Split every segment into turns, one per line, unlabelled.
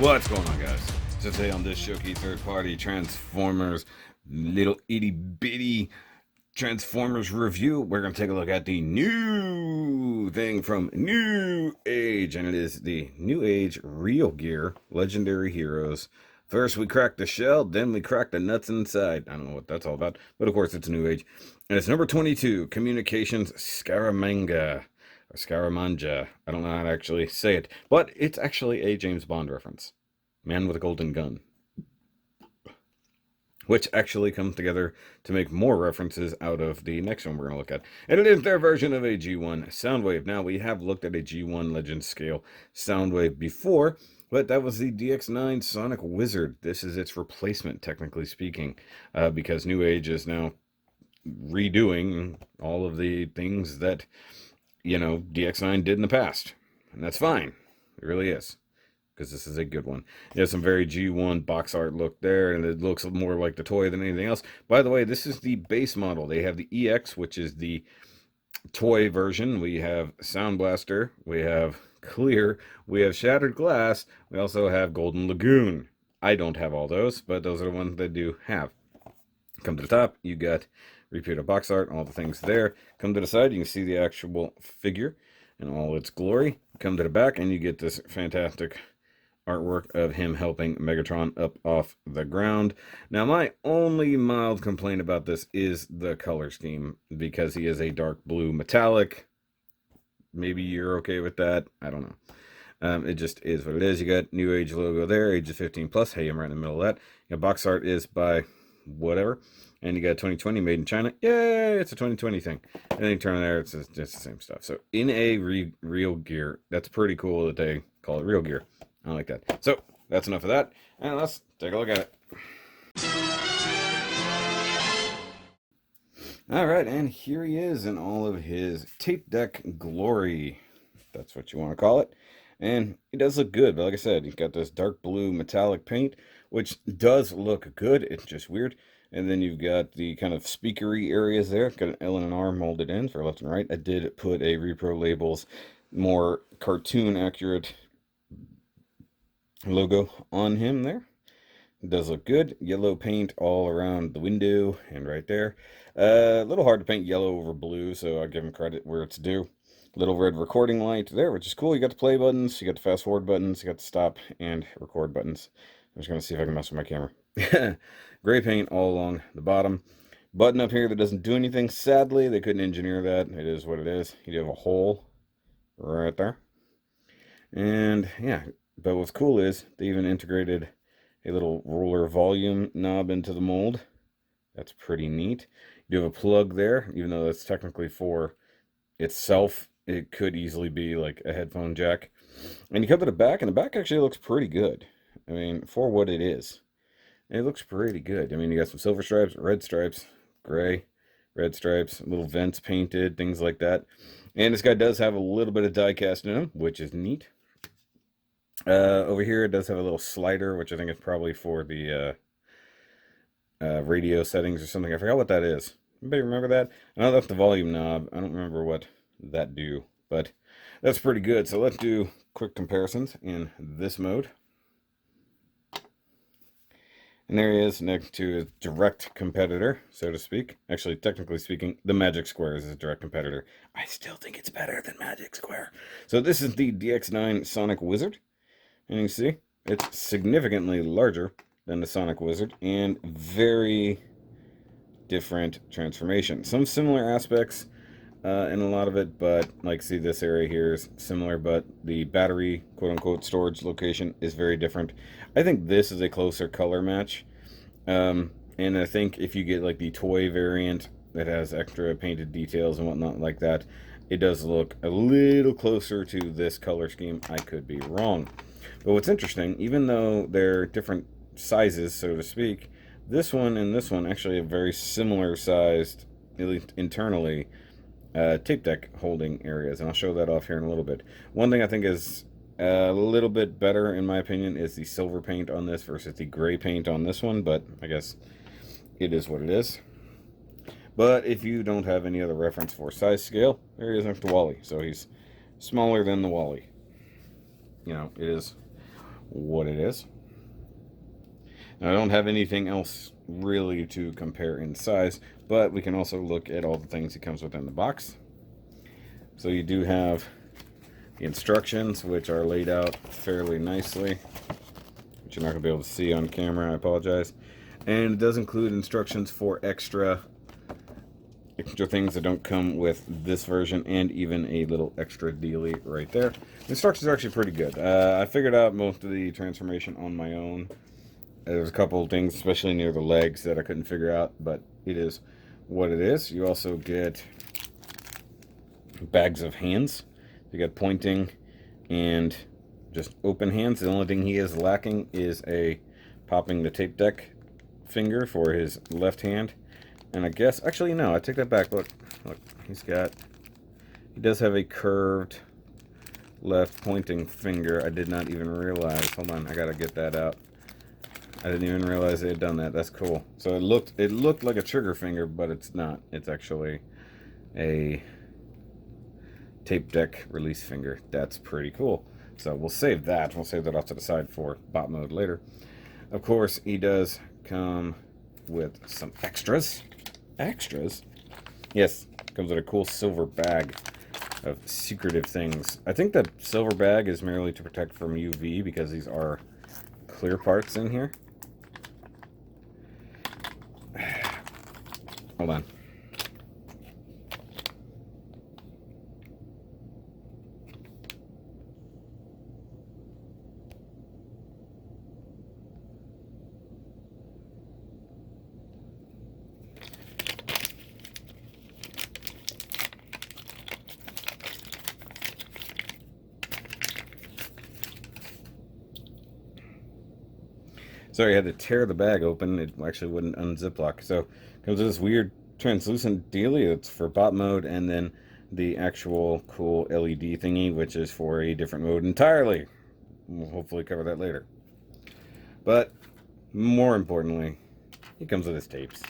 What's going on, guys? Today on this SHOKY third-party Transformers little itty-bitty Transformers review, we're going to take a look at the new thing from New Age, and it is the New Age Real Gear Legendary Heroes. First we crack the shell, then we crack the nuts inside. I don't know what that's all about, but of course it's New Age. And it's number 22, Communications Scaramanga. Or Scaramanga. I don't know how to actually say it, but it's actually a James Bond reference. Man with a golden gun. Which actually comes together to make more references out of the next one we're going to look at. And it is their version of a G1 Soundwave. Now, we have looked at a G1 Legend Scale Soundwave before, but that was the Dx9 Sonic Wizard. This is its replacement, technically speaking, because New Age is now redoing all of the things that, you know, Dx9 did in the past. And that's fine. It really is. Because this is a good one. It has some very G1 box art look there, and it looks more like the toy than anything else. By the way, this is the base model. They have the EX, which is the toy version. We have Sound Blaster. We have Clear. We have Shattered Glass. We also have Golden Lagoon. I don't have all those, but those are the ones that do have. Come to the top, you got repeated box art, all the things there. Come to the side, you can see the actual figure in all its glory. Come to the back, and you get this fantastic artwork of him helping Megatron up off the ground. Now, my only mild complaint about this is the color scheme, because he is a dark blue metallic. Maybe you're okay with that. I don't know. It just is what it is. You got New Age logo there, ages 15 plus. Hey, I'm right in the middle of that. Your box art is by whatever. And you got 2020 made in China. Yay, it's a 2020 thing. And then you turn there, it's just the same stuff. So in a real gear, that's pretty cool that they call it real gear. I like that. So that's enough of that. And let's take a look at it. All right, and here he is in all of his tape deck glory. That's what you want to call it. And he does look good, but like I said, he's got this dark blue metallic paint, which does look good. It's just weird. And then you've got the kind of speakery areas there. Got an L and an R molded in for left and right. I did put a Repro Labels more cartoon accurate logo on him there. It does look good. Yellow paint all around the window and right there. A little hard to paint yellow over blue, so I'll give him credit where it's due. Little red recording light there, which is cool. You got the play buttons, you got the fast forward buttons, you got the stop and record buttons. I'm just going to see if I can mess with my camera. Gray paint all along the bottom. Button up here that doesn't do anything. Sadly, they couldn't engineer that. It is what it is. You have a hole right there. And yeah, but what's cool is they even integrated a little roller volume knob into the mold. That's pretty neat. You have a plug there, even though that's technically for itself. It could easily be like a headphone jack. And you come to the back, and the back actually looks pretty good. I mean, for what it is, it looks pretty good. I mean, you got some silver stripes, red stripes, gray, red stripes, little vents painted, things like that. And this guy does have a little bit of die cast in him, which is neat. Over here, it does have a little slider, which I think is probably for the radio settings or something. I forgot what that is. Anybody remember that? I know that's the volume knob. I don't remember what that do, but that's pretty good. So let's do quick comparisons in this mode. And there he is next to his direct competitor, so to speak. Actually, technically speaking, the Magic Square is his direct competitor. I still think it's better than Magic Square. So this is the Dx9 Sonic Wizard. And you can see, it's significantly larger than the Sonic Wizard and very different transformation. Some similar aspects in a lot of it, but like see this area here is similar, but the battery quote-unquote storage location is very different. I think this is a closer color match. And I think if you get like the toy variant that has extra painted details and whatnot like that, it does look a little closer to this color scheme. I could be wrong. But what's interesting, even though they're different sizes, so to speak, this one and this one actually have very similar sized, at least internally, tape deck holding areas. And I'll show that off here in a little bit. One thing I think is a little bit better, in my opinion, is the silver paint on this versus the gray paint on this one. But I guess it is what it is. But if you don't have any other reference for size scale, there he is next to Wally. So he's smaller than the Wally. You know, it is what it is. Now, I don't have anything else really to compare in size, but we can also look at all the things it comes with in the box. So you do have the instructions, which are laid out fairly nicely, which you're not going to be able to see on camera, I apologize. And it does include instructions for extra things that don't come with this version, and even a little extra dealie right there. The instructions are actually pretty good. I figured out most of the transformation on my own. There's a couple of things, especially near the legs, that I couldn't figure out, but it is what it is. You also get bags of hands. You got pointing and just open hands. The only thing he is lacking is a popping the tape deck finger for his left hand. And I guess, actually no, I take that back. Look, he does have a curved left pointing finger. I did not even realize. Hold on, I gotta get that out. I didn't even realize they had done that. That's cool. So it looked like a trigger finger, but it's not. It's actually a tape deck release finger. That's pretty cool. So we'll save that. We'll save that off to the side for bot mode later. Of course, he does come with some extras. Extras? Yes, comes with a cool silver bag of secretive things. I think that silver bag is merely to protect from UV, because these are clear parts in here. Hold on. Sorry, I had to tear the bag open. It actually wouldn't unzip lock. So it comes with this weird translucent dealie. It's for bot mode, and then the actual cool LED thingy, which is for a different mode entirely. We'll hopefully cover that later. But more importantly, he comes with his tapes.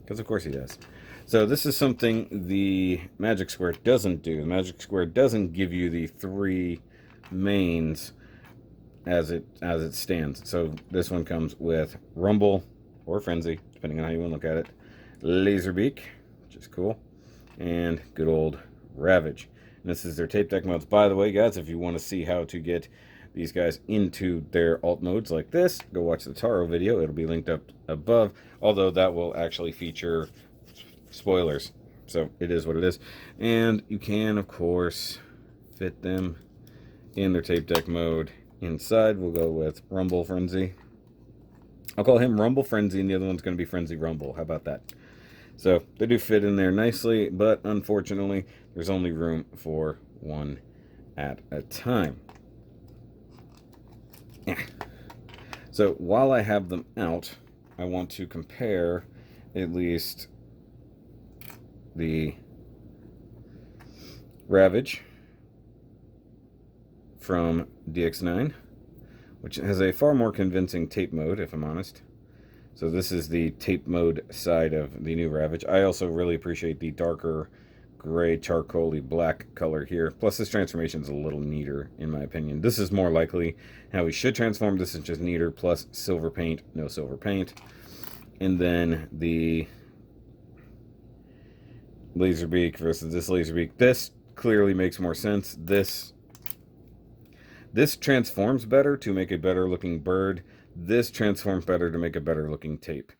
Because of course he does. So this is something the Magic Square doesn't do. The Magic Square doesn't give you the 3 mains as it stands. So this one comes with Rumble or Frenzy, depending on how you want to look at it, Laser Beak, which is cool, and good old Ravage. And this is their tape deck modes. By the way, guys, if you want to see how to get these guys into their alt modes like this, go watch the Taro video. It'll be linked up above, although that will actually feature spoilers. So it is what it is. And you can, of course, fit them in their tape deck mode. Inside, we'll go with Rumble Frenzy. I'll call him Rumble Frenzy, and the other one's going to be Frenzy Rumble. How about that? So they do fit in there nicely, but unfortunately, there's only room for one at a time. So while I have them out, I want to compare at least the Ravage from Dx9, which has a far more convincing tape mode, if I'm honest. So this is the tape mode side of the new Ravage. I also really appreciate the darker gray charcoaly black color here. Plus this transformation is a little neater, in my opinion. This is more likely how we should transform. This is just neater, plus silver paint, no silver paint. And then the Laser Beak versus this Laser Beak. This clearly makes more sense. This transforms better to make a better looking bird. This transforms better to make a better looking tape.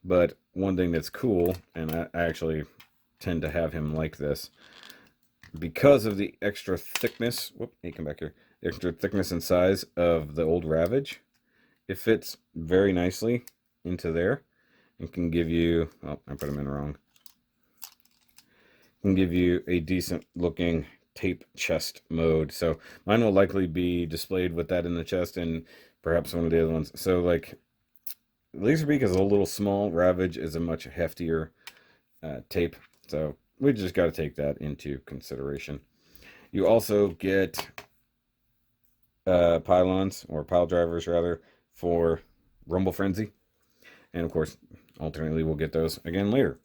But one thing that's cool, and I actually tend to have him like this, because of the extra thickness, whoop, hey, come back here, extra thickness and size of the old Ravage, it fits very nicely into there and can give you, oh, I put him in wrong, can give you a decent looking tape chest mode. So mine will likely be displayed with that in the chest, and perhaps one of the other ones. So like Laserbeak is a little small, Ravage is a much heftier tape, so we just got to take that into consideration. You also get pylons, or pile drivers rather, for Rumble Frenzy, and of course alternately we'll get those again later.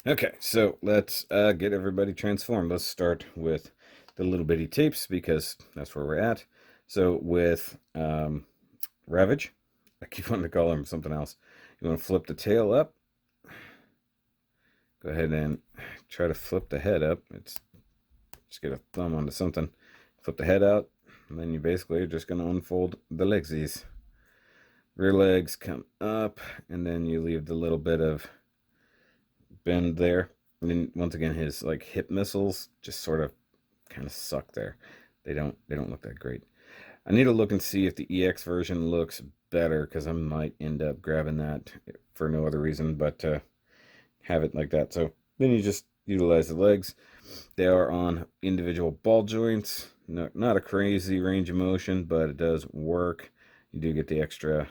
Okay, so let's get everybody transformed. Let's start with the little bitty tapes because that's where we're at. So with Ravage, I keep wanting to call him something else. You want to flip the tail up. Go ahead and try to flip the head up. It's just get a thumb onto something. Flip the head out, and then you basically are just going to unfold the legsies. Rear legs come up, and then you leave the little bit of bend there. And then once again, his like hip missiles just sort of kind of suck there. They don't look that great. I need to look and see if the EX version looks better, because I might end up grabbing that for no other reason but to have it like that. So then you just utilize the legs. They are on individual ball joints. Not a crazy range of motion, but it does work. You do get the extra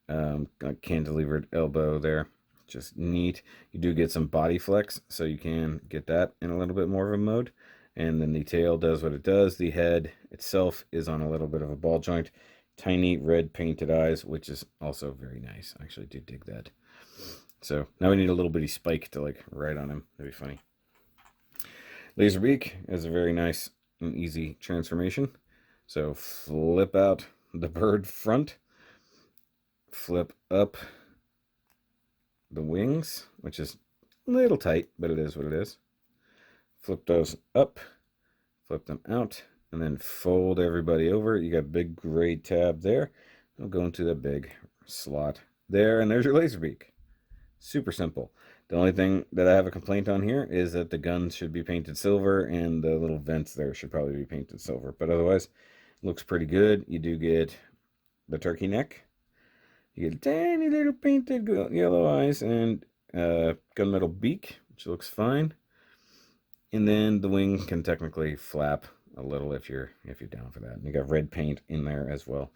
cantilevered elbow there. Just neat. You do get some body flex, so you can get that in a little bit more of a mode. And then the tail does what it does. The head itself is on a little bit of a ball joint. Tiny red painted eyes, which is also very nice. I actually do dig that. So now we need a little bitty spike to like ride on him. That'd be funny. Laser Beak is a very nice and easy transformation. So flip out the bird front. Flip up the wings, which is a little tight, but it is what it is. Flip those up, flip them out, and then fold everybody over. You got a big gray tab there. It'll go into the big slot there, and there's your laser beak. Super simple. The only thing that I have a complaint on here is that the guns should be painted silver, and the little vents there should probably be painted silver. But otherwise, it looks pretty good. You do get the turkey neck. You get tiny little painted yellow eyes and gunmetal beak, which looks fine. And then the wing can technically flap a little if you're down for that. And you got red paint in there as well.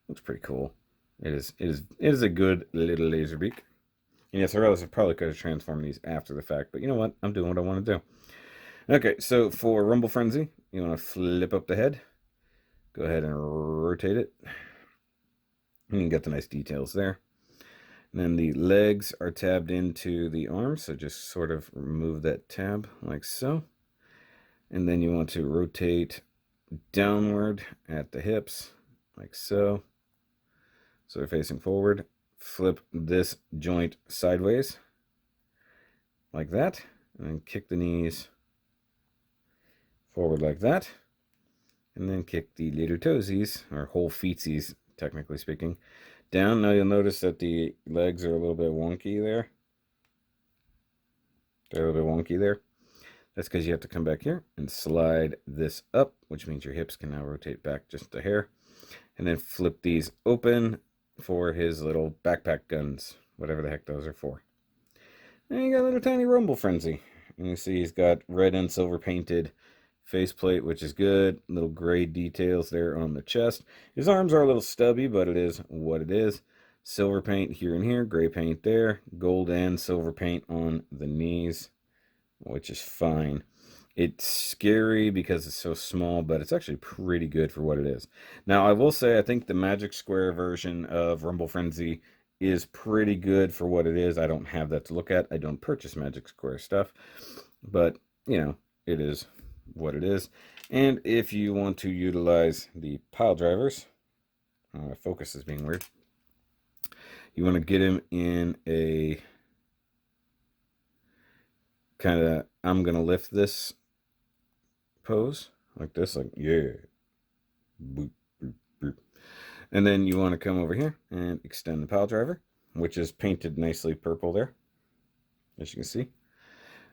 Looks pretty cool. It is a good little laser beak. And yes, I realize I probably could have transformed these after the fact, but you know what? I'm doing what I want to do. Okay, so for Rumble Frenzy, you want to flip up the head. Go ahead and rotate it. And you get the nice details there. And then the legs are tabbed into the arms, so just sort of remove that tab like so. And then you want to rotate downward at the hips like so. So they're facing forward. Flip this joint sideways like that, and then kick the knees forward like that, and then kick the little toesies, or whole feetsies, technically speaking, down. Now you'll notice that the legs are a little bit wonky there. They're a little bit wonky there. That's because you have to come back here and slide this up, which means your hips can now rotate back just a hair, and then flip these open for his little backpack guns, whatever the heck those are for. And you got a little tiny Rumble Frenzy. And you see he's got red and silver painted faceplate, which is good. Little gray details there on the chest. His arms are a little stubby, but it is what it is. Silver paint here and here, gray paint there, gold and silver paint on the knees, which is fine. It's scary because it's so small, but it's actually pretty good for what it is. Now, I will say I think the Magic Square version of Rumble Frenzy is pretty good for what it is. I don't have that to look at. I don't purchase Magic Square stuff, but, you know, it is what it is. And if you want to utilize the pile drivers, focus is being weird. You want to get him in a kind of, I'm going to lift this pose like this, like, yeah. Boop, boop, boop. And then you want to come over here and extend the pile driver, which is painted nicely purple there, as you can see.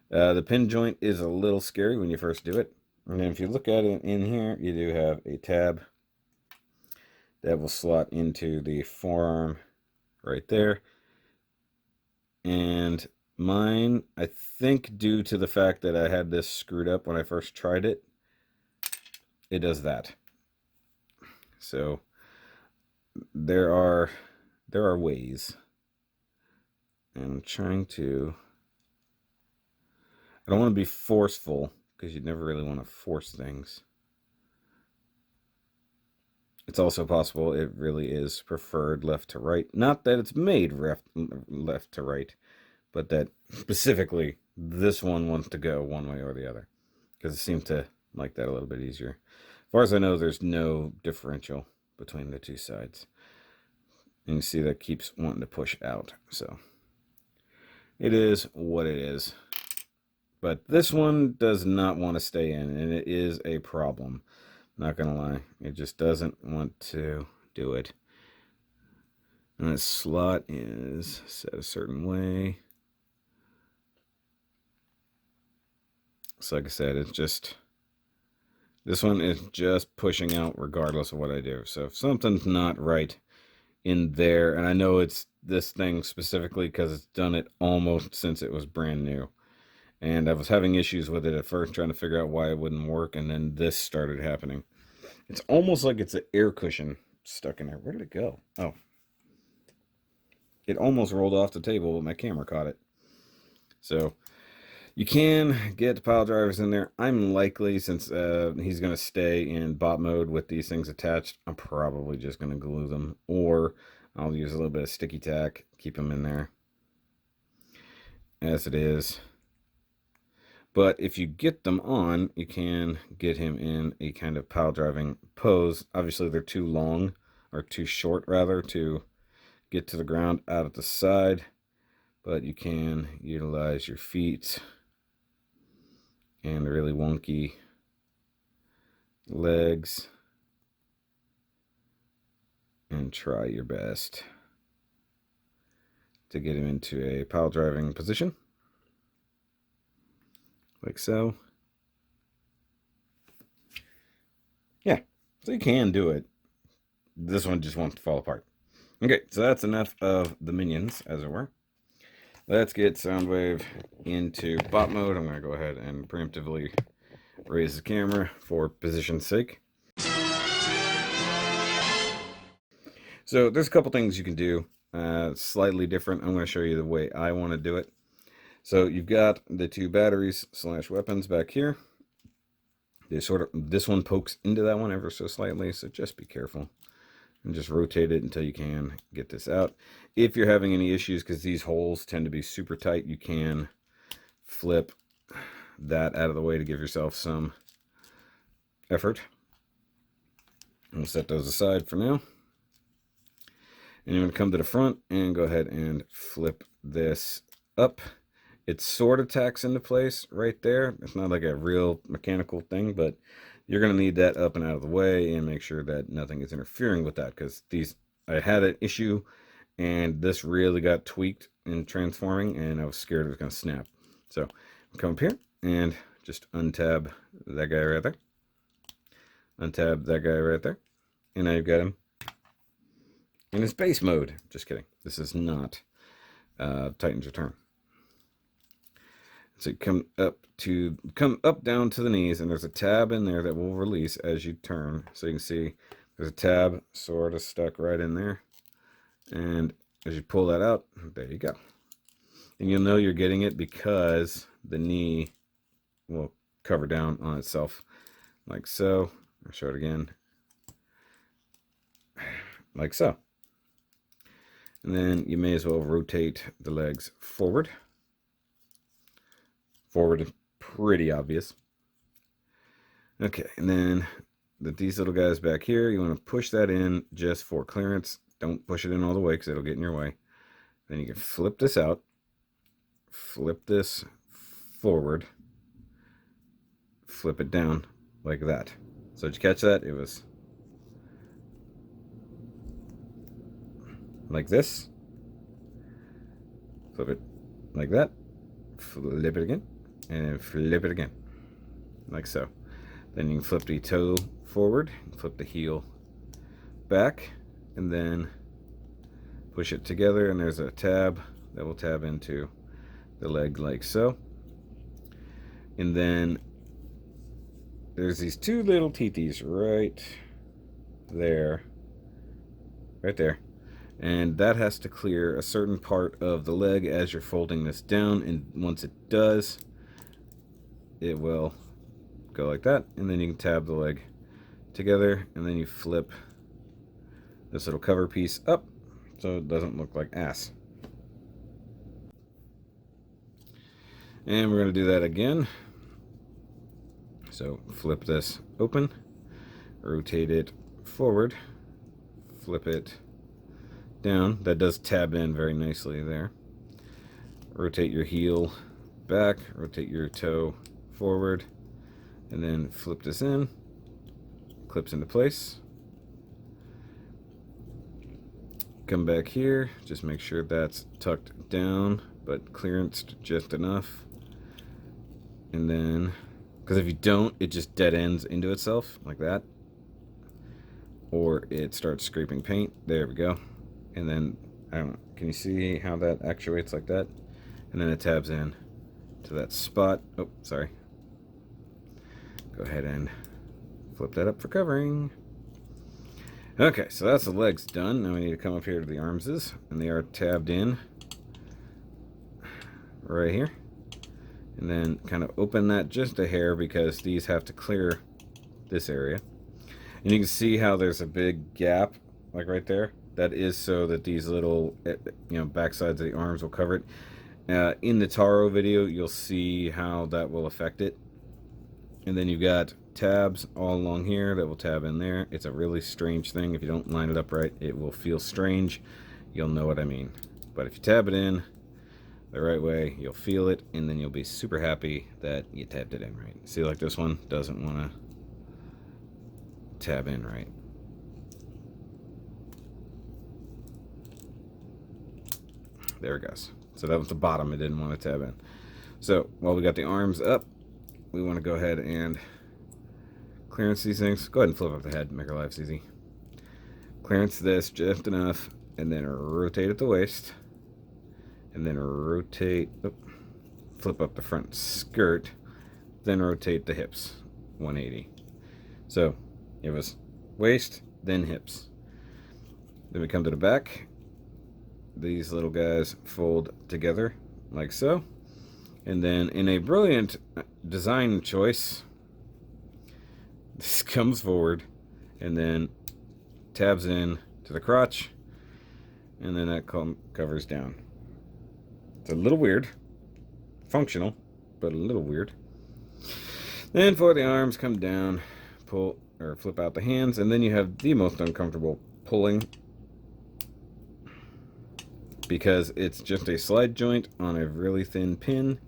The pin joint is a little scary when you first do it. And then if you look at it in here, you do have a tab that will slot into the forearm right there. And mine, I think due to the fact that I had this screwed up when I first tried it, it does that. So there are ways. And I'm trying to, I don't want to be forceful, because you never really want to force things. It's also possible it really is preferred left to right. Not that it's made left to right, but that specifically this one wants to go one way or the other, because it seemed to like that a little bit easier. As far as I know, there's no differential between the two sides. And you see that keeps wanting to push out. So it is what it is. But this one does not want to stay in, and it is a problem. Not gonna lie, it just doesn't want to do it. And the slot is set a certain way. So like I said, it's just, this one is just pushing out regardless of what I do. So if something's not right in there, and I know it's this thing specifically because it's done it almost since it was brand new. And I was having issues with it at first, trying to figure out why it wouldn't work, and then this started happening. It's almost like it's an air cushion stuck in there. Where did it go? Oh. It almost rolled off the table, but my camera caught it. So you can get pile drivers in there. I'm likely, since he's going to stay in bot mode with these things attached, I'm probably just going to glue them. Or I'll use a little bit of sticky tack, keep them in there as it is. But if you get them on, you can get him in a kind of pile driving pose. Obviously, they're too long, or too short, rather, to get to the ground out at the side. But you can utilize your feet and really wonky legs and try your best to get him into a pile driving position. Like so. Yeah, so you can do it. This one just wants to fall apart. Okay, so that's enough of the minions, as it were. Let's get Soundwave into bot mode. I'm going to go ahead and preemptively raise the camera for position's sake. So there's a couple things you can do slightly different. I'm going to show you the way I want to do it. So you've got the two batteries / weapons back here. They this one pokes into that one ever so slightly, so just be careful. And just rotate it until you can get this out. If you're having any issues, because these holes tend to be super tight, you can flip that out of the way to give yourself some effort. We'll set those aside for now. And you're going to come to the front and go ahead and flip this up. It sort of tacks into place right there. It's not like a real mechanical thing, but you're going to need that up and out of the way and make sure that nothing is interfering with that, because I had an issue and this really got tweaked in transforming and I was scared it was going to snap. So come up here and just untab that guy right there. Untab that guy right there. And now you've got him in his base mode. Just kidding. This is not Titan's Return. So you come up down to the knees, and there's a tab in there that will release as you turn. So you can see there's a tab sort of stuck right in there. And as you pull that out, there you go. And you'll know you're getting it because the knee will cover down on itself like so. I'll show it again. Like so. And then you may as well rotate the legs forward. Forward is pretty obvious. Okay, and then these little guys back here, you want to push that in just for clearance. Don't push it in all the way because it'll get in your way. Then you can flip this out. Flip this forward. Flip it down like that. So did you catch that? It was like this. Flip it like that. Flip it again. And flip it again, like so. Then you can flip the toe forward, flip the heel back, and then push it together, and there's a tab that will tab into the leg like so. And then there's these two little teetees right there, and that has to clear a certain part of the leg as you're folding this down, and once it does, it will go like that, and then you can tab the leg together, and then you flip this little cover piece up so it doesn't look like ass. And we're going to do that again. So flip this open, rotate it forward, flip it down. That does tab in very nicely there. Rotate your heel back, rotate your toe forward, and then flip this in, clips into place. Come back here, just make sure that's tucked down, but clearanced just enough. And then, because if you don't, it just dead ends into itself like that. Or it starts scraping paint. There we go. And then, can you see how that actuates like that? And then it tabs in to that spot. Oh, sorry. Go ahead and flip that up for covering. Okay, so that's the legs done. Now we need to come up here to the armses, and they are tabbed in right here. And then kind of open that just a hair because these have to clear this area. And you can see how there's a big gap, like right there. That is so that these little, backsides of the arms will cover it. In the Taro video, you'll see how that will affect it. And then you've got tabs all along here that will tab in there. It's a really strange thing. If you don't line it up right, it will feel strange. You'll know what I mean. But if you tab it in the right way, you'll feel it, and then you'll be super happy that you tabbed it in right. See, like this one doesn't want to tab in right. There it goes. So that was the bottom. It didn't want to tab in. So while we got the arms up, we want to go ahead and clearance these things. Go ahead and flip up the head, make our lives easy. Clearance this just enough, and then rotate at the waist, and then rotate, flip up the front skirt, then rotate the hips, 180. So it was waist, then hips. Then we come to the back. These little guys fold together like so. And then in a brilliant design choice, this comes forward and then tabs in to the crotch, and then that covers down. It's a little weird. Functional, but a little weird. Then for the arms, come down, pull or flip out the hands, and then you have the most uncomfortable pulling, because it's just a slide joint on a really thin pin,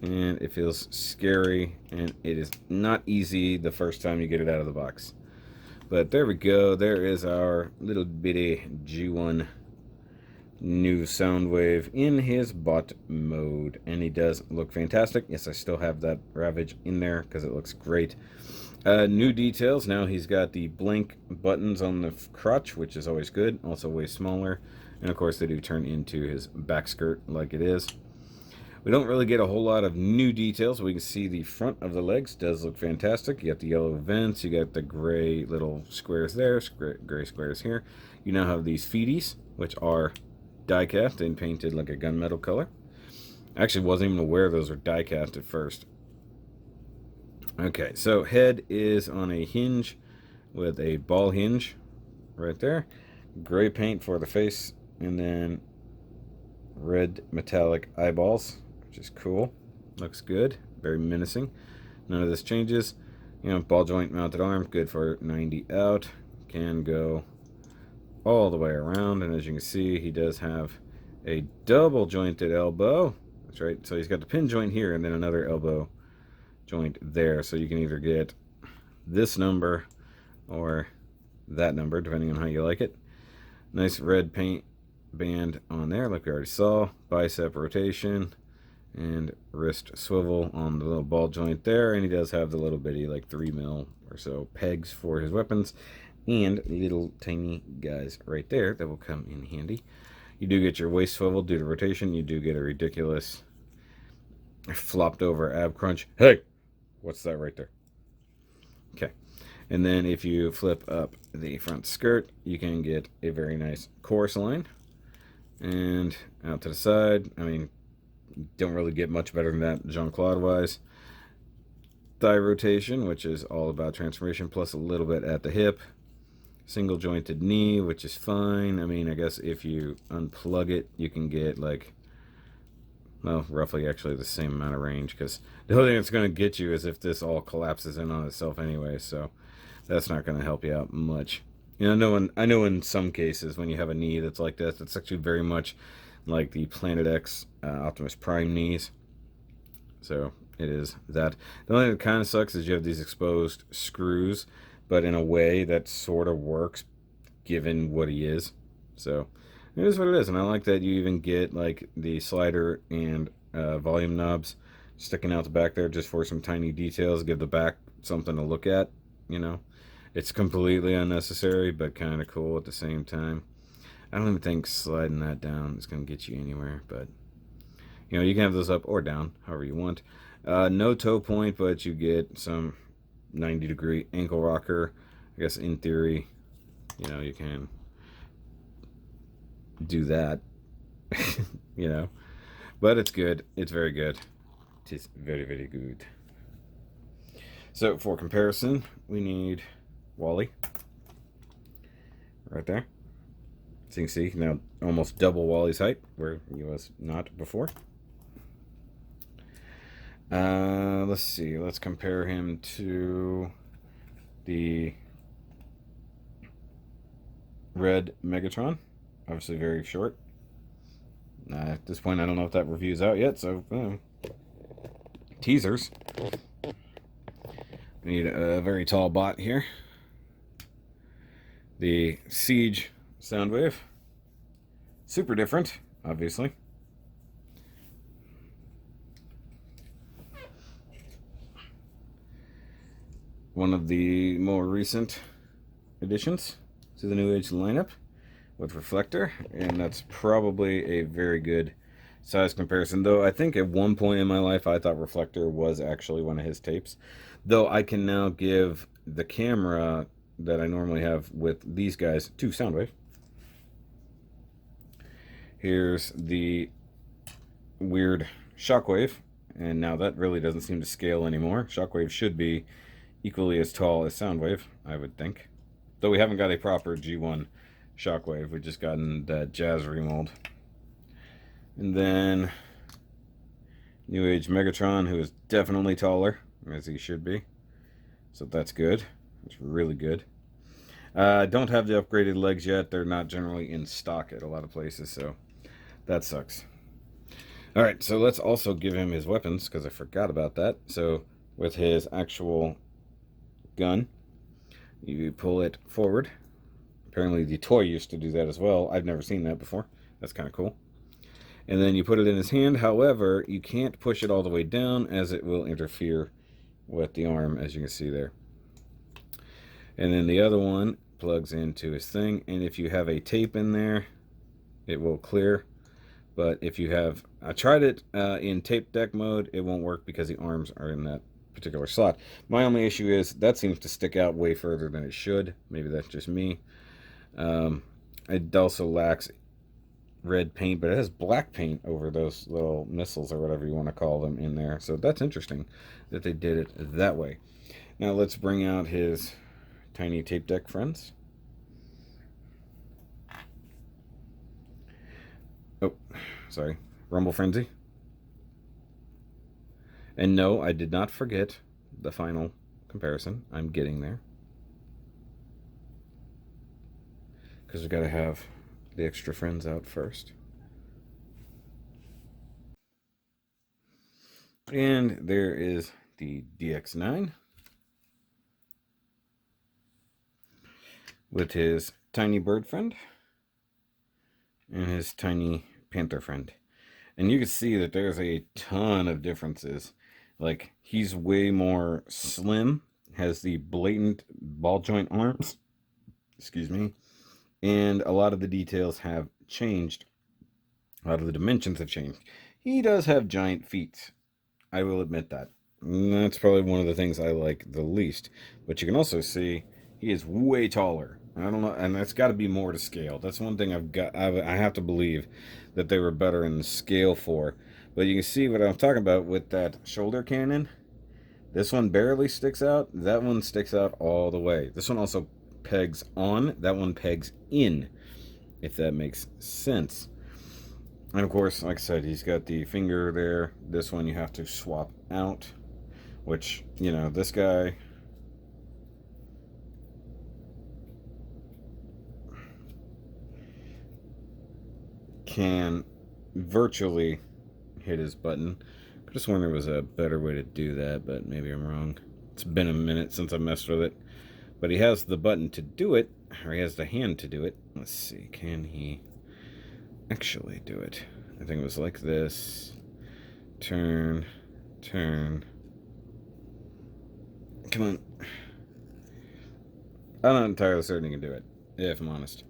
and it feels scary, and it is not easy the first time you get it out of the box. But there we go. There is our little bitty G1 new Soundwave in his bot mode, and he does look fantastic. Yes, I still have that Ravage in there because it looks great. New details. Now he's got the blank buttons on the crotch, which is always good. Also way smaller. And of course they do turn into his back skirt like it is. We don't really get a whole lot of new details. We can see the front of the legs does look fantastic. You got the yellow vents, you got the gray little squares there, gray squares here. You now have these feeties, which are die-cast and painted like a gunmetal color. I actually wasn't even aware those were die-cast at first. Okay, so head is on a hinge with a ball hinge right there. Gray paint for the face, and then red metallic eyeballs, which is cool. Looks good. Very menacing. None of this changes. Ball joint mounted arm, good for 90 out. Can go all the way around, and as you can see, he does have a double jointed elbow. That's right. So he's got the pin joint here and then another elbow joint there. So you can either get this number or that number, depending on how you like it. Nice red paint band on there, like we already saw. Bicep rotation and wrist swivel on the little ball joint there, and he does have the little bitty like 3 mil or so pegs for his weapons, and little tiny guys right there that will come in handy. You do get your waist swivel due to rotation. You do get a ridiculous flopped over ab crunch. Hey, what's that right there? Okay. And then if you flip up the front skirt, you can get a very nice chorus line. And out to the side, I mean, don't really get much better than that Jean-Claude wise. Thigh rotation, which is all about transformation, plus a little bit at the hip. Single jointed knee, which is fine. I mean, I guess if you unplug it, you can get like Well, roughly actually the same amount of range, because the only thing that's going to get you is if this all collapses in on itself anyway, so that's not going to help you out much. You know, I know in some cases when you have a knee that's like this, it's actually very much like the Planet X Optimus Prime knees. So it is that. The only thing that kind of sucks is you have these exposed screws, but in a way that sort of works given what he is. So it is what it is, and I like that you even get like the slider and volume knobs sticking out the back there just for some tiny details, give the back something to look at, you know. It's completely unnecessary, but kind of cool at the same time. I don't even think sliding that down is going to get you anywhere, but, you know, you can have those up or down, however you want. No toe point, but you get some 90-degree ankle rocker. I guess in theory, you know, you can do that, you know. But it's good. It's very good. It is very, very good. So for comparison, we need Wally right there. So you can see now almost double Wally's height, where he was not before. Let's see. Let's compare him to the red Megatron. Obviously very short. At this point, I don't know if that review's out yet, so teasers. We need a very tall bot here. The Siege Soundwave. Super different, obviously. One of the more recent additions to the New Age lineup with Reflector, and that's probably a very good size comparison. Though I think at one point in my life I thought Reflector was actually one of his tapes. Though I can now give the camera that I normally have with these guys to Soundwave. Here's the weird Shockwave, and now that really doesn't seem to scale anymore. Shockwave should be equally as tall as Soundwave, I would think. Though we haven't got a proper G1 Shockwave, we've just gotten that Jazz remold. And then New Age Megatron, who is definitely taller, as he should be. So that's good. It's really good. Don't have the upgraded legs yet. They're not generally in stock at a lot of places, so that sucks. Alright, so let's also give him his weapons, because I forgot about that. So with his actual gun, you pull it forward. Apparently the toy used to do that as well. I've never seen that before. That's kind of cool. And then you put it in his hand. However, you can't push it all the way down, as it will interfere with the arm, as you can see there. And then the other one plugs into his thing, and if you have a tape in there, it will clear. But if you have, I tried it in tape deck mode, it won't work because the arms are in that particular slot. My only issue is that seems to stick out way further than it should. Maybe that's just me. It also lacks red paint, but it has black paint over those little missiles or whatever you want to call them in there. So that's interesting that they did it that way. Now let's bring out his tiny tape deck friends. Oh, sorry. Rumble Frenzy. And no, I did not forget the final comparison. I'm getting there. Because we've got to have the extra friends out first. And there is the Dx9 with his tiny bird friend and his tiny panther friend. And you can see that there's a ton of differences. Like, he's way more slim, has the blatant ball joint arms, excuse me, and a lot of the details have changed. A lot of the dimensions have changed. He does have giant feet. I will admit that. And that's probably one of the things I like the least. But you can also see he is way taller. I don't know, and that's got to be more to scale. That's one thing I have to believe that they were better in the scale for. But you can see what I'm talking about with that shoulder cannon. This one barely sticks out. That one sticks out all the way. This one also pegs on. That one pegs in, if that makes sense. And of course, like I said, he's got the finger there. This one you have to swap out, which, you know, this guy, can virtually hit his button. I just wonder there was a better way to do that, but maybe I'm wrong. It's been a minute since I messed with it. But he has the button to do it, or he has the hand to do it. Let's see, can he actually do it? I think it was like this. Turn, turn. Come on. I'm not entirely certain he can do it, if I'm honest.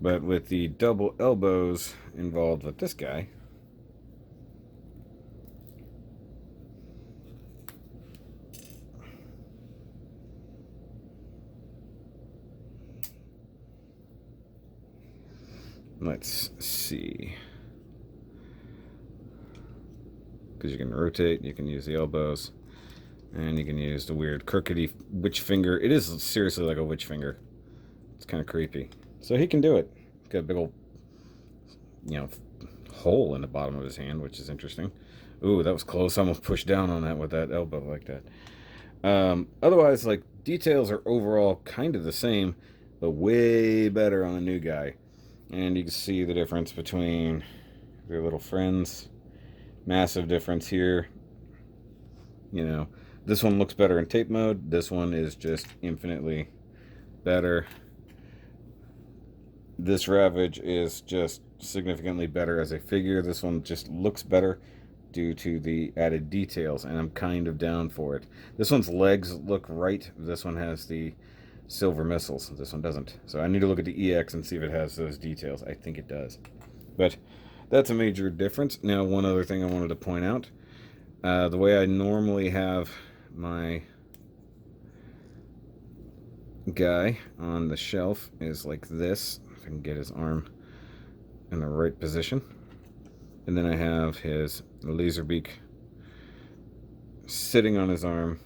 But with the double elbows involved with this guy, let's see. Because you can rotate, you can use the elbows, and you can use the weird crookedy witch finger. It is seriously like a witch finger. It's kind of creepy. So he can do it. Got a big old, you know, hole in the bottom of his hand, which is interesting. Ooh, that was close. I almost pushed down on that with that elbow like that. Otherwise, like, details are overall kind of the same, but way better on the new guy. And you can see the difference between their little friends. Massive difference here. You know, this one looks better in tape mode. This one is just infinitely better. This Ravage is just significantly better as a figure. This one just looks better due to the added details, and I'm kind of down for it. This one's legs look right. This one has the silver missiles. This one doesn't. So I need to look at the EX and see if it has those details. I think it does. But that's a major difference. Now, one other thing I wanted to point out. The way I normally have my guy on the shelf is like this. If I can get his arm in the right position. And then I have his laser beak sitting on his arm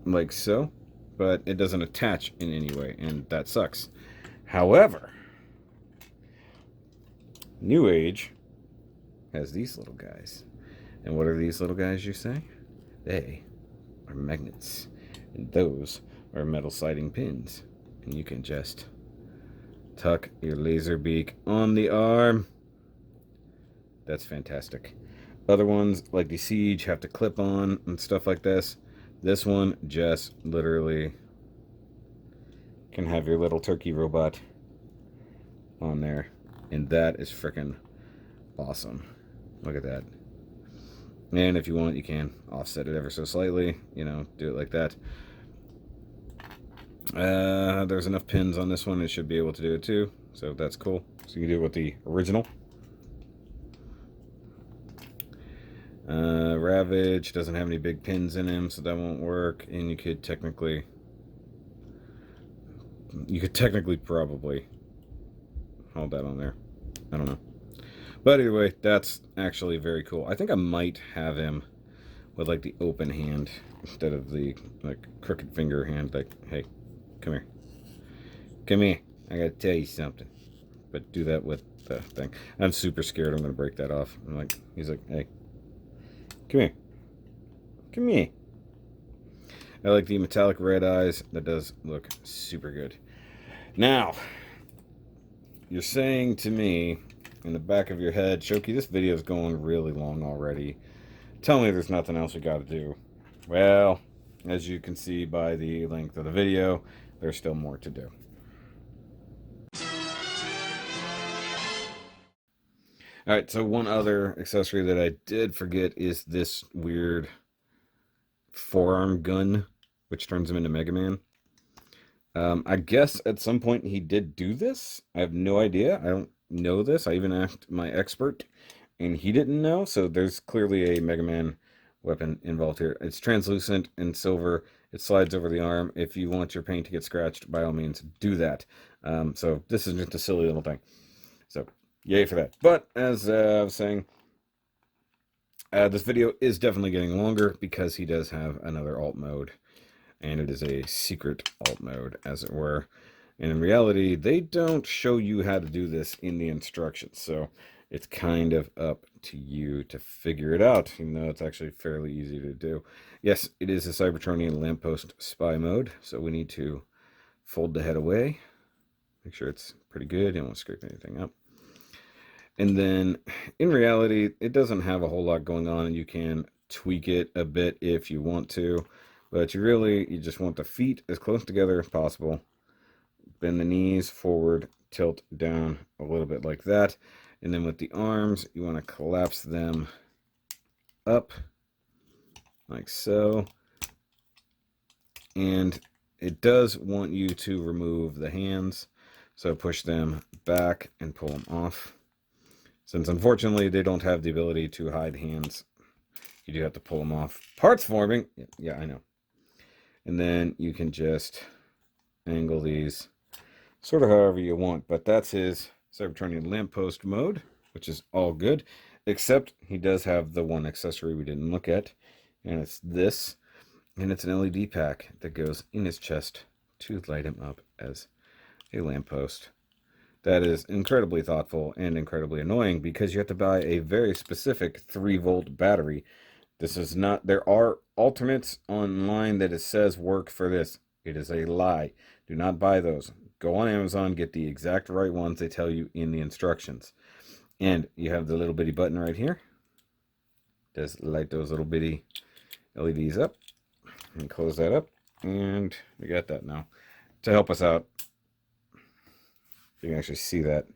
like so, but it doesn't attach in any way, and that sucks. However, New Age has these little guys. And what are these little guys, you say? They are magnets, and those are metal sliding pins. And you can just tuck your laser beak on the arm. That's fantastic. Other ones, like the Siege, have to clip on and stuff like this. This one just literally can have your little turkey robot on there. And that is freaking awesome. Look at that. And if you want, you can offset it ever so slightly. You know, do it like that. There's enough pins on this one. It should be able to do it too. So that's cool. So you can do it with the original. Ravage doesn't have any big pins in him, so that won't work. And you could technically probably hold that on there. I don't know. But anyway, that's actually very cool. I think I might have him with like the open hand instead of the like crooked finger hand. Like, hey, come here. Come here. I gotta tell you something. But do that with the thing. I'm super scared I'm gonna break that off. I'm like, he's like, hey, come here. Come here. I like the metallic red eyes. That does look super good. Now, you're saying to me in the back of your head, Shoky, this video is going really long already. Tell me there's nothing else we got to do. Well, as you can see by the length of the video, there's still more to do. Alright, so one other accessory that I did forget is this weird forearm gun, which turns him into Mega Man. I guess at some point he did do this. I have no idea. I don't know this. I even asked my expert, and he didn't know. So there's clearly a Mega Man weapon involved here. It's translucent and silver. It slides over the arm. If you want your paint to get scratched, by all means, do that. So this is just a silly little thing. So yay for that. But as I was saying, this video is definitely getting longer because he does have another alt mode. And it is a secret alt mode, as it were. And in reality, they don't show you how to do this in the instructions. So it's kind of up to you to figure it out, even though it's actually fairly easy to do. Yes, it is a Cybertronian lamppost spy mode. So we need to fold the head away. Make sure it's pretty good. You don't want to scrape anything up. And then in reality, it doesn't have a whole lot going on, and you can tweak it a bit if you want to. But you just want the feet as close together as possible. Bend the knees forward, tilt down a little bit like that. And then with the arms, you want to collapse them up like so. And it does want you to remove the hands. So push them back and pull them off. Since unfortunately they don't have the ability to hide hands, you do have to pull them off. Parts forming. Yeah, I know. And then you can just angle these sort of however you want. But that's his Cybertronian lamppost mode, which is all good. Except he does have the one accessory we didn't look at. And it's this. And it's an LED pack that goes in his chest to light him up as a lamppost. That is incredibly thoughtful and incredibly annoying because you have to buy a very specific 3-volt battery. This is not, there are alternates online that it says work for this. It is a lie. Do not buy those. Go on Amazon, get the exact right ones they tell you in the instructions. And you have the little bitty button right here. Just light those little bitty LEDs up and close that up. And we got that now. To help us out, you can actually see that.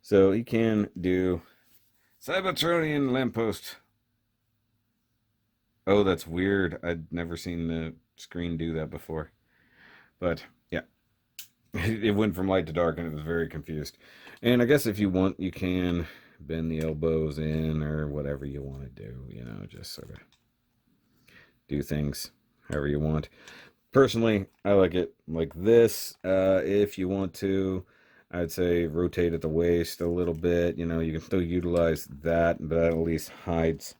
So you can do Cybertronian lamppost. Oh, that's weird. I'd never seen the screen do that before. But yeah, it went from light to dark and it was very confused. And I guess if you want, you can bend the elbows in or whatever you want to do. You know, just sort of do things however you want. Personally, I like it like this. If you want to, I'd say rotate at the waist a little bit. You know, you can still utilize that, but that at least hides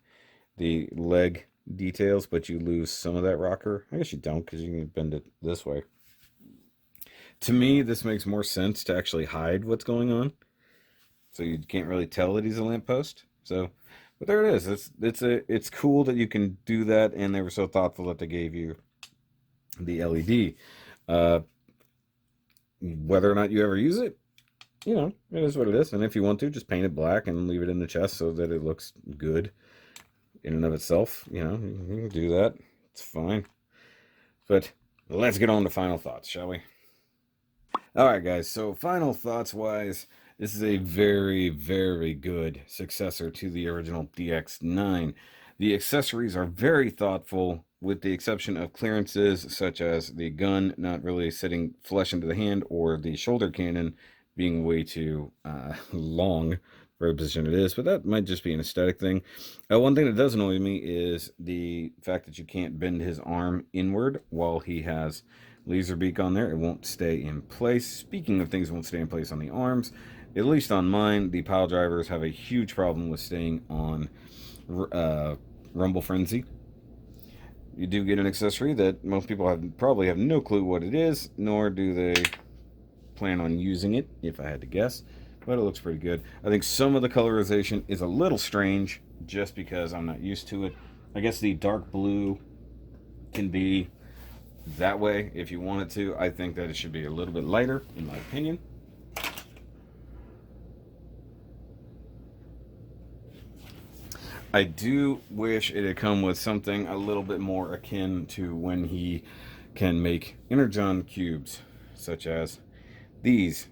the leg details, but you lose some of that rocker. I guess you don't because you can bend it this way. To me, this makes more sense to actually hide what's going on. So you can't really tell that he's a lamppost. So, but there it is. It's cool that you can do that, and they were so thoughtful that they gave you the LED. Whether or not you ever use it, you know, it is what it is. And if you want to, just paint it black and leave it in the chest so that it looks good in and of itself. You know, you can do that. It's fine. But let's get on to final thoughts, shall we? All right, guys. So final thoughts wise, this is a very, very good successor to the original DX9. The accessories are very thoughtful, with the exception of clearances such as the gun not really sitting flush into the hand or the shoulder cannon being way too long for the position it is, but that might just be an aesthetic thing. One thing that does annoy me is the fact that you can't bend his arm inward while he has laser beak on there. It won't stay in place. Speaking of things that won't stay in place on the arms, at least on mine, the pile drivers have a huge problem with staying on Rumble Frenzy. You do get an accessory that most people probably have no clue what it is, nor do they plan on using it, if I had to guess. But it looks pretty good. I think some of the colorization is a little strange, just because I'm not used to it. I guess the dark blue can be that way if you wanted to. I think that it should be a little bit lighter, in my opinion. I do wish it had come with something a little bit more akin to when he can make energon cubes, such as these.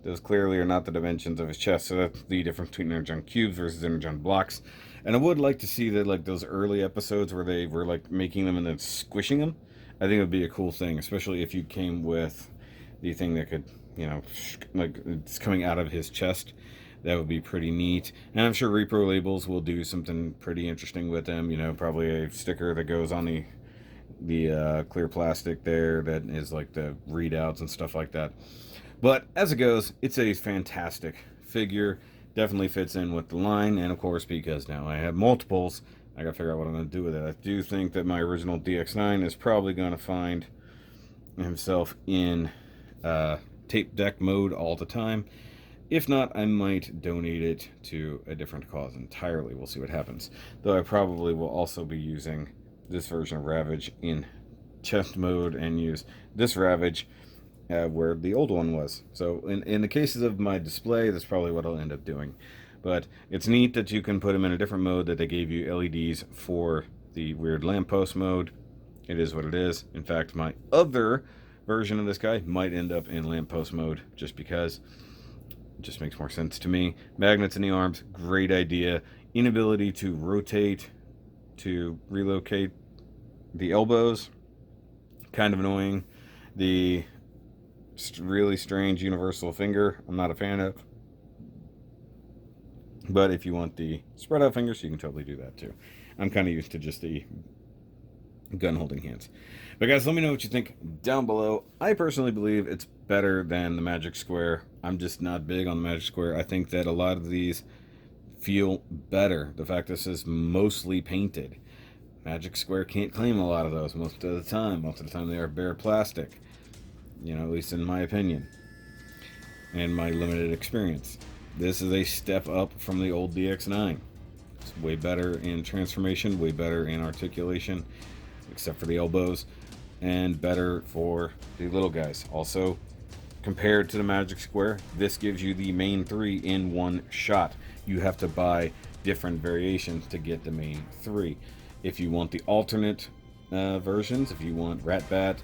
Those clearly are not the dimensions of his chest, so that's the difference between energon cubes versus energon blocks. And I would like to see that, like those early episodes where they were like making them and then squishing them. I think it would be a cool thing, especially if you came with the thing that could, you know, like it's coming out of his chest. That would be pretty neat. And I'm sure Repro Labels will do something pretty interesting with them. You know, probably a sticker that goes on the clear plastic there that is like the readouts and stuff like that. But as it goes, it's a fantastic figure. Definitely fits in with the line. And of course, because now I have multiples, I gotta figure out what I'm gonna do with it. I do think that my original DX9 is probably gonna find himself in tape deck mode all the time. If not, I might donate it to a different cause entirely. We'll see what happens. Though I probably will also be using this version of Ravage in chest mode and use this Ravage where the old one was. So in the cases of my display, that's probably what I'll end up doing. But it's neat that you can put them in a different mode, that they gave you LEDs for the weird lamppost mode. It is what it is. In fact, my other version of this guy might end up in lamppost mode just because it just makes more sense to me. Magnets in the arms, great idea. Inability to rotate, to relocate the elbows, kind of annoying. The really strange universal finger, I'm not a fan of. But if you want the spread out fingers, you can totally do that too. I'm kind of used to just the gun holding hands. But guys, let me know what you think down below. I personally believe it's better than the Magic Square. I'm just not big on the Magic Square. I think that a lot of these feel better. The fact this is mostly painted. Magic Square can't claim a lot of those most of the time. Most of the time they are bare plastic. You know, at least in my opinion. And my limited experience. This is a step up from the old Dx9. It's way better in transformation, way better in articulation, except for the elbows, and better for the little guys. Also, compared to the Magic Square, this gives you the main 3 in one shot. You have to buy different variations to get the main 3. If you want the alternate versions, if you want Rat Bat,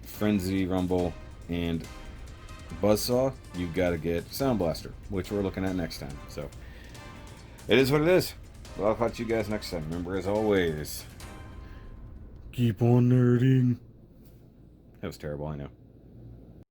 Frenzy, Rumble, and Buzzsaw, you've got to get Sound Blaster, which we're looking at next time. So, it is what it is. Well, I'll catch you guys next time. Remember, as always, keep on nerding. That was terrible, I know.